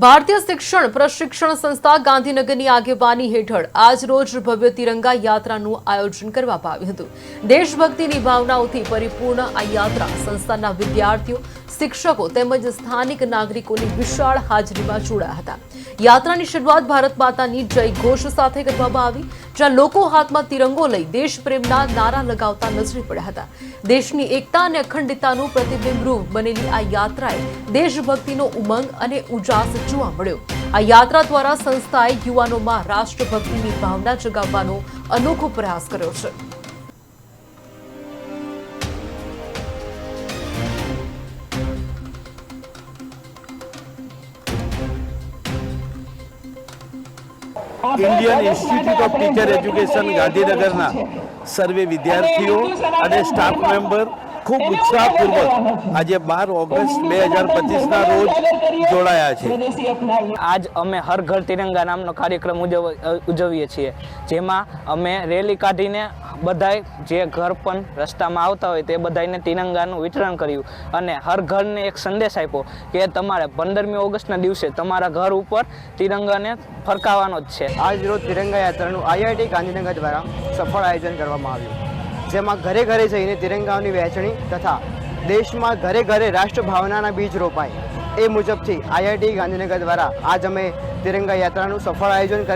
ભારતીય શિક્ષણ પ્રશિક્ષણ સંસ્થા ગાંધીનગરની આગેવાની હેઠળ આજ રોજ ભવ્ય તિરંગા યાત્રાનું આયોજન કરવામાં આવ્યું હતું। દેશભક્તિની ભાવનાઓથી પરિપૂર્ણ આ યાત્રા સંસ્થાના વિદ્યાર્થીઓ, શિક્ષકો તેમજ સ્થાનિક નાગરિકોની વિશાળ હાજરીમાં જોડાયા હતા। યાત્રાની શરૂઆત ભારત માતાની જય ઘોષ સાથે કરવામાં આવી, જ્યાં લોકો હાથમાં તિરંગો લઈ દેશપ્રેમના નારા લગાવતા નજરે પડ્યા હતા। દેશની એકતા અને અખંડિતતાનું પ્રતિબિંબરૂપ બનેલી આ યાત્રાએ દેશભક્તિનો ઉમંગ અને ઉજાસ જોવા મળ્યો। આ યાત્રા દ્વારા સંસ્થાએ યુવાનોમાં રાષ્ટ્રભક્તિની ભાવના જગાવવાનો અનોખો પ્રયાસ કર્યો છે। Indian Institute of Teacher Education गांधीनगरना सर्वे विद्यार्थीओ અને સ્ટાફ મેમ્બર ખૂબ ઉત્સાહપૂર્વક આજે 12 ઓગસ્ટ 2025 રોજ જોડાયા છે। આજ અમે હર ઘર તિરંગા નામનો કાર્યક્રમ ઉજવીએ છીએ, જેમાં અમે રેલી કાઢીને બધાય જે ઘર પણ રસ્તામાં આવતા હોય તે બધાને તિરંગાનું વિતરણ કર્યું અને હર ઘરને એક સંદેશ આપ્યો કે તમારે 15મી ઓગસ્ટના દિવસે તમારા ઘર ઉપર તિરંગાને ફરકાવવાનો જ છે। આજ રોજ તિરંગા યાત્રાનું આઈઆઈટી ગાંધીનગર દ્વારા સફળ આયોજન કરવામાં આવ્યું, જેમાં ઘરે ઘરે જઈને તિરંગાઓની વહેંચણી તથા દેશમાં ઘરે ઘરે રાષ્ટ્રભાવનાના બીજ રોપાય। એ મુજબથી આઈઆઈટી ગાંધીનગર દ્વારા આજ અમે તિરંગા યાત્રાનું સફળ આયોજન કરેલ।